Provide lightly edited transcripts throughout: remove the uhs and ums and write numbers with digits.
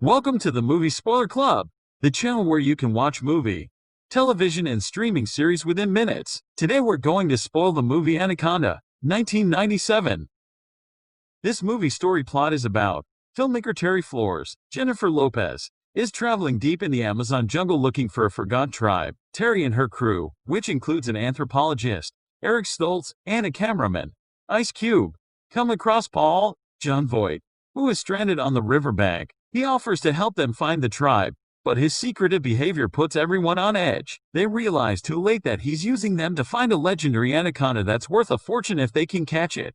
Welcome to the Movie Spoiler Club, the channel where you can watch movie, television, and streaming series within minutes. Today we're going to spoil the movie Anaconda, 1997. This movie story plot is about filmmaker Terry Flores, Jennifer Lopez, is traveling deep in the Amazon jungle looking for a forgotten tribe. Terry and her crew, which includes an anthropologist, Eric Stoltz, and a cameraman, Ice Cube, come across Paul, John Voight, who is stranded on the riverbank. He offers to help them find the tribe, but his secretive behavior puts everyone on edge. They realize too late that he's using them to find a legendary anaconda that's worth a fortune if they can catch it.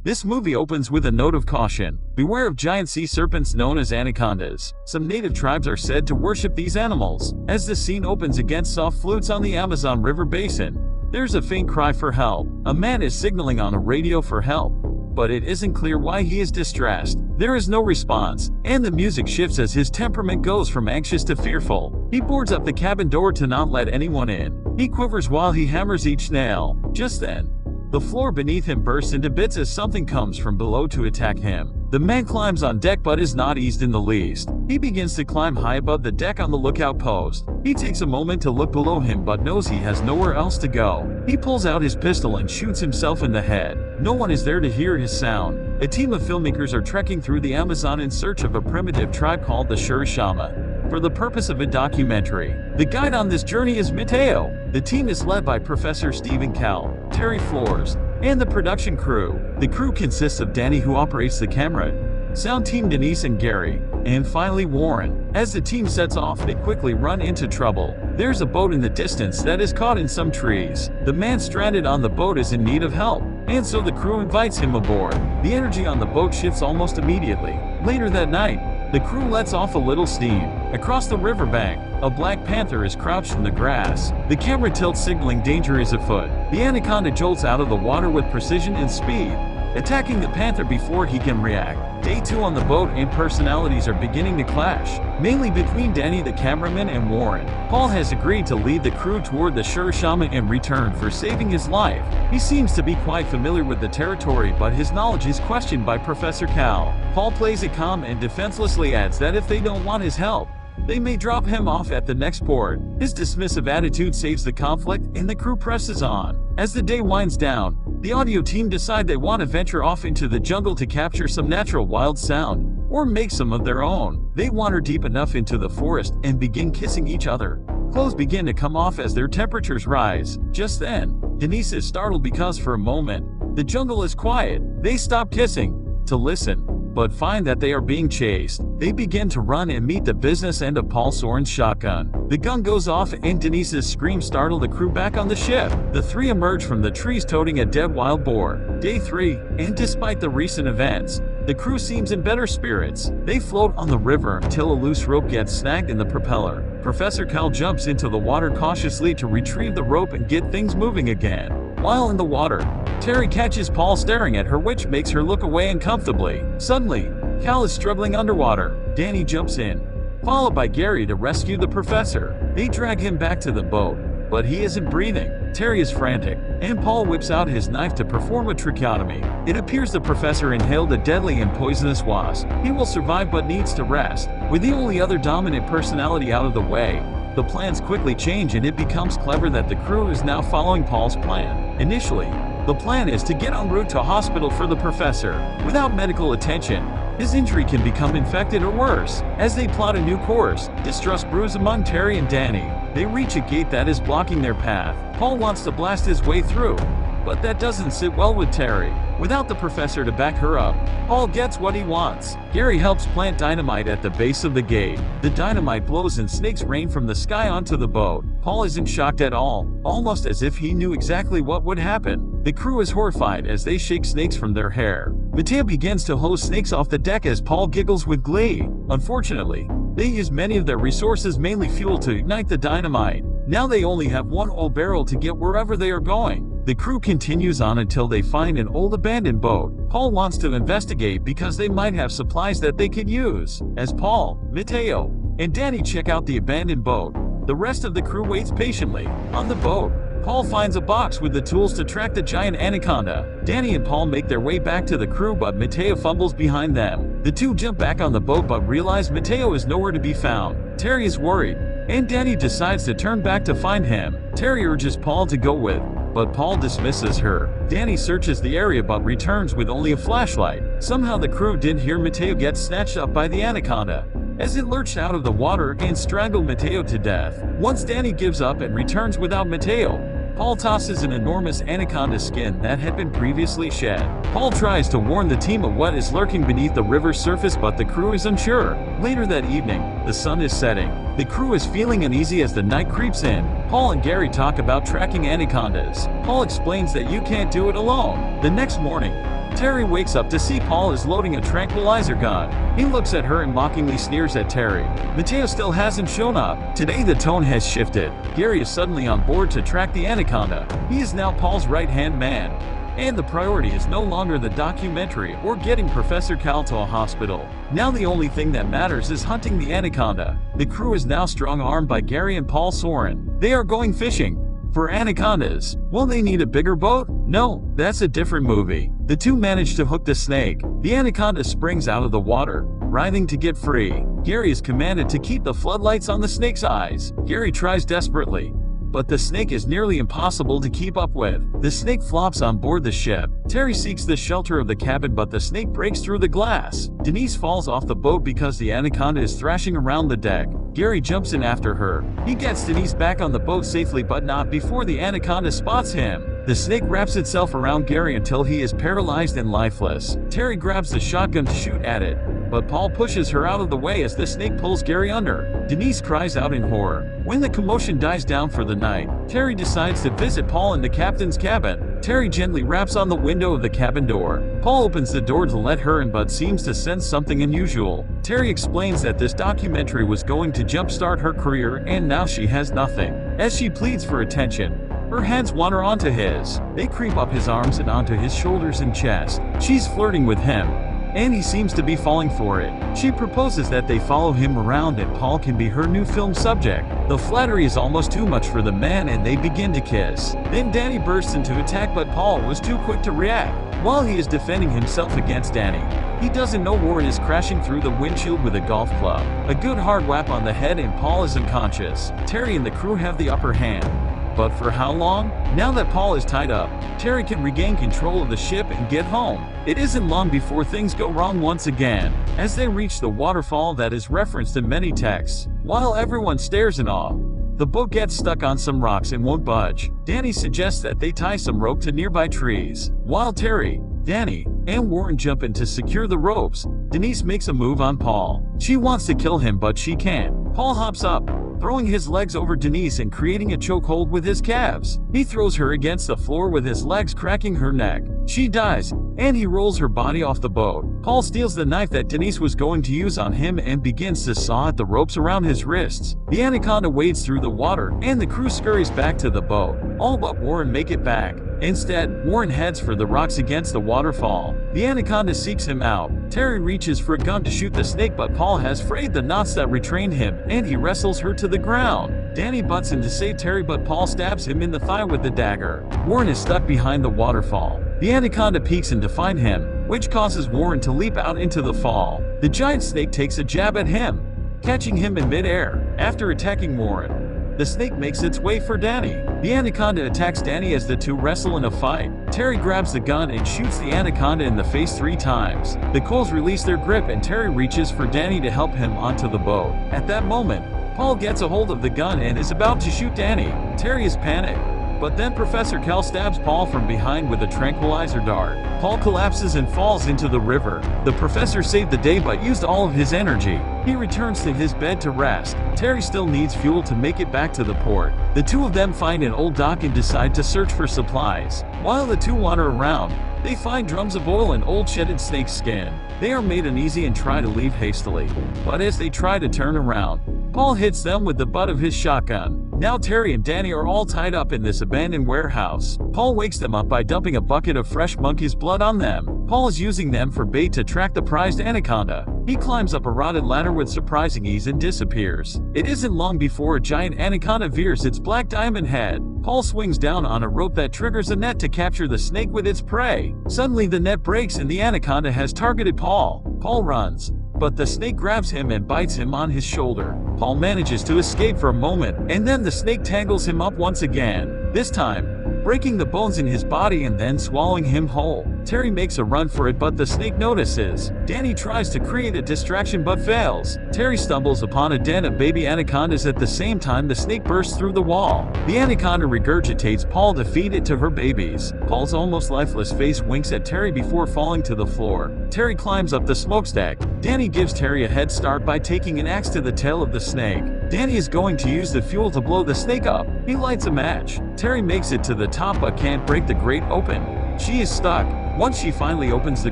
This movie opens with a note of caution. Beware of giant sea serpents known as anacondas. Some native tribes are said to worship these animals. As the scene opens against soft flutes on the Amazon River basin, there's a faint cry for help. A man is signaling on a radio for help, but it isn't clear why he is distressed. There is no response, and the music shifts as his temperament goes from anxious to fearful. He boards up the cabin door to not let anyone in. He quivers while he hammers each nail. Just then, the floor beneath him bursts into bits as something comes from below to attack him. The man climbs on deck but is not eased in the least. He begins to climb high above the deck on the lookout post. He takes a moment to look below him but knows he has nowhere else to go. He pulls out his pistol and shoots himself in the head. No one is there to hear his sound. A team of filmmakers are trekking through the Amazon in search of a primitive tribe called the Shurishama for the purpose of a documentary. The guide on this journey is Mateo. The team is led by Professor Stephen Cal, Terry Flores, and the production crew. The crew consists of Danny, who operates the camera, sound team Denise and Gary, and finally Warren. As the team sets off, they quickly run into trouble. There's a boat in the distance that is caught in some trees. The man stranded on the boat is in need of help, and so the crew invites him aboard. The energy on the boat shifts almost immediately. Later that night, the crew lets off a little steam. Across the riverbank, a black panther is crouched in the grass. The camera tilts, signaling danger is afoot. The anaconda jolts out of the water with precision and speed, attacking the panther before he can react. Day 2 on the boat, and personalities are beginning to clash, mainly between Danny the cameraman and Warren. Paul has agreed to lead the crew toward the Shurishama in return for saving his life. He seems to be quite familiar with the territory, but his knowledge is questioned by Professor Cal. Paul plays it calm and defenselessly adds that if they don't want his help, they may drop him off at the next port. His dismissive attitude saves the conflict, and the crew presses on. As the day winds down, the audio team decide they want to venture off into the jungle to capture some natural wild sound, or make some of their own. They wander deep enough into the forest and begin kissing each other. Clothes begin to come off as their temperatures rise. Just then, Denise is startled because for a moment, the jungle is quiet. They stop kissing to listen, but find that they are being chased. They begin to run and meet the business end of Paul Soren's shotgun. The gun goes off and Denise's screams startle the crew back on the ship. The three emerge from the trees toting a dead wild boar. Day 3, and despite the recent events, the crew seems in better spirits. They float on the river until a loose rope gets snagged in the propeller. Professor Cal jumps into the water cautiously to retrieve the rope and get things moving again. While in the water, Terry catches Paul staring at her, which makes her look away uncomfortably. Suddenly, Cal is struggling underwater. Danny jumps in, followed by Gary, to rescue the professor. They drag him back to the boat, but he isn't breathing. Terry is frantic, and Paul whips out his knife to perform a tracheotomy. It appears the professor inhaled a deadly and poisonous wasp. He will survive but needs to rest. With the only other dominant personality out of the way, the plans quickly change, and it becomes clear that the crew is now following Paul's plan. Initially, the plan is to get en route to hospital for the professor. Without medical attention, his injury can become infected or worse. As they plot a new course, distrust brews among Terry and Danny. They reach a gate that is blocking their path. Paul wants to blast his way through, but that doesn't sit well with Terry. Without the professor to back her up, Paul gets what he wants. Gary helps plant dynamite at the base of the gate. The dynamite blows and snakes rain from the sky onto the boat. Paul isn't shocked at all, almost as if he knew exactly what would happen. The crew is horrified as they shake snakes from their hair. Mateo begins to hose snakes off the deck as Paul giggles with glee. Unfortunately, they use many of their resources, mainly fuel, to ignite the dynamite. Now they only have one old barrel to get wherever they are going. The crew continues on until they find an old abandoned boat. Paul wants to investigate because they might have supplies that they could use. As Paul, Mateo, and Danny check out the abandoned boat, the rest of the crew waits patiently. On the boat, Paul finds a box with the tools to track the giant anaconda. Danny and Paul make their way back to the crew, but Mateo fumbles behind them. The two jump back on the boat but realize Mateo is nowhere to be found. Terry is worried, and Danny decides to turn back to find him. Terry urges Paul to go with, but Paul dismisses her. Danny searches the area but returns with only a flashlight. Somehow the crew didn't hear Mateo get snatched up by the anaconda, as it lurched out of the water and strangled Mateo to death. Once Danny gives up and returns without Mateo, Paul tosses an enormous anaconda skin that had been previously shed. Paul tries to warn the team of what is lurking beneath the river's surface, but the crew is unsure. Later that evening, the sun is setting. The crew is feeling uneasy as the night creeps in. Paul and Gary talk about tracking anacondas. Paul explains that you can't do it alone. The next morning, Terry wakes up to see Paul is loading a tranquilizer gun. He looks at her and mockingly sneers at Terry. Mateo still hasn't shown up. Today the tone has shifted. Gary is suddenly on board to track the anaconda. He is now Paul's right-hand man, and the priority is no longer the documentary or getting Professor Cal to a hospital. Now the only thing that matters is hunting the anaconda. The crew is now strong-armed by Gary and Paul Soren. They are going fishing for anacondas. Will they need a bigger boat? No, that's a different movie. The two manage to hook the snake. The anaconda springs out of the water, writhing to get free. Gary is commanded to keep the floodlights on the snake's eyes. Gary tries desperately, but the snake is nearly impossible to keep up with. The snake flops on board the ship. Terry seeks the shelter of the cabin, but the snake breaks through the glass. Denise falls off the boat because the anaconda is thrashing around the deck. Gary jumps in after her. He gets Denise back on the boat safely, but not before the anaconda spots him. The snake wraps itself around Gary until he is paralyzed and lifeless. Terry grabs the shotgun to shoot at it, but Paul pushes her out of the way as the snake pulls Gary under. Denise cries out in horror. When the commotion dies down for the night, Terry decides to visit Paul in the captain's cabin. Terry gently raps on the window of the cabin door. Paul opens the door to let her in but seems to sense something unusual. Terry explains that this documentary was going to jumpstart her career and now she has nothing. As she pleads for attention, her hands wander onto his. They creep up his arms and onto his shoulders and chest. She's flirting with him, and he seems to be falling for it. She proposes that they follow him around and Paul can be her new film subject. The flattery is almost too much for the man and they begin to kiss. Then Danny bursts into attack, but Paul was too quick to react. While he is defending himself against Danny, he doesn't know Warren is crashing through the windshield with a golf club. A good hard whap on the head and Paul is unconscious. Terry and the crew have the upper hand. But for how long? Now that Paul is tied up, Terry can regain control of the ship and get home. It isn't long before things go wrong once again, as they reach the waterfall that is referenced in many texts. While everyone stares in awe, the boat gets stuck on some rocks and won't budge. Danny suggests that they tie some rope to nearby trees. While Terry, Danny, and Warren jump in to secure the ropes, Denise makes a move on Paul. She wants to kill him, but she can't. Paul hops up, throwing his legs over Denise and creating a chokehold with his calves. He throws her against the floor with his legs, cracking her neck. She dies, and he rolls her body off the boat. Paul steals the knife that Denise was going to use on him and begins to saw at the ropes around his wrists. The anaconda wades through the water, and the crew scurries back to the boat. All but Warren make it back. Instead, Warren heads for the rocks against the waterfall. The anaconda seeks him out. Terry reaches for a gun to shoot the snake, but Paul has frayed the knots that restrained him, and he wrestles her to the ground. Danny butts in to save Terry, but Paul stabs him in the thigh with the dagger. Warren is stuck behind the waterfall. The anaconda peeks in to find him, which causes Warren to leap out into the fall. The giant snake takes a jab at him, catching him in midair. After attacking Warren, the snake makes its way for Danny. The anaconda attacks Danny as the two wrestle in a fight. Terry grabs the gun and shoots the anaconda in the face 3 times. The coals release their grip and Terry reaches for Danny to help him onto the boat. At that moment, Paul gets a hold of the gun and is about to shoot Danny. Terry is panicked, but then Professor Cal stabs Paul from behind with a tranquilizer dart. Paul collapses and falls into the river. The professor saved the day but used all of his energy. He returns to his bed to rest. Terry still needs fuel to make it back to the port. The two of them find an old dock and decide to search for supplies. While the two wander around, they find drums of oil and old shedded snake skin. They are made uneasy and try to leave hastily. But as they try to turn around, Paul hits them with the butt of his shotgun. Now Terry and Danny are all tied up in this abandoned warehouse. Paul wakes them up by dumping a bucket of fresh monkey's blood on them. Paul is using them for bait to track the prized anaconda. He climbs up a rotted ladder with surprising ease and disappears. It isn't long before a giant anaconda veers its black diamond head. Paul swings down on a rope that triggers a net to capture the snake with its prey. Suddenly the net breaks and the anaconda has targeted Paul. Paul runs, but the snake grabs him and bites him on his shoulder. Paul manages to escape for a moment, and then the snake tangles him up once again, this time breaking the bones in his body and then swallowing him whole. Terry makes a run for it, but the snake notices. Danny tries to create a distraction but fails. Terry stumbles upon a den of baby anacondas. At the same time, the snake bursts through the wall. The anaconda regurgitates Paul to feed it to her babies. Paul's almost lifeless face winks at Terry before falling to the floor. Terry climbs up the smokestack. Danny gives Terry a head start by taking an axe to the tail of the snake. Danny is going to use the fuel to blow the snake up. He lights a match. Terry makes it to the top but can't break the grate open. She is stuck. Once she finally opens the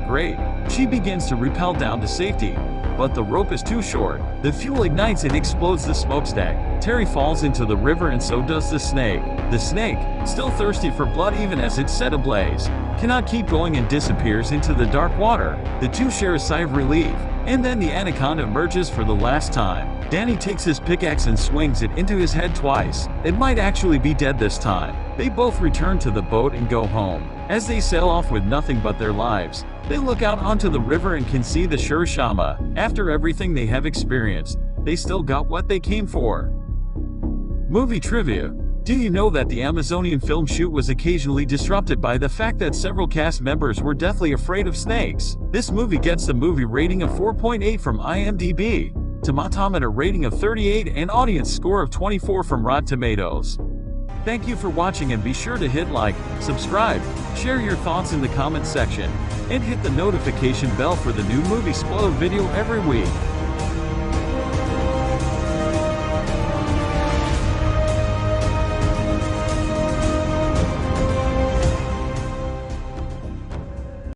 grate, she begins to rappel down to safety, but the rope is too short. The fuel ignites and explodes the smokestack. Terry falls into the river and so does the snake. The snake, still thirsty for blood even as it's set ablaze, cannot keep going and disappears into the dark water. The two share a sigh of relief, and then the anaconda emerges for the last time. Danny takes his pickaxe and swings it into his head twice. It might actually be dead this time. They both return to the boat and go home. As they sail off with nothing but their lives, they look out onto the river and can see the Shurashama. After everything they have experienced, they still got what they came for. Movie trivia. Do you know that the Amazonian film shoot was occasionally disrupted by the fact that several cast members were deathly afraid of snakes? This movie gets the movie rating of 4.8 from IMDb, Tomatometer rating of 38 and audience score of 24 from Rotten Tomatoes. Thank you for watching and be sure to hit like, subscribe, share your thoughts in the comments section, and hit the notification bell for the new movie spoiler video every week.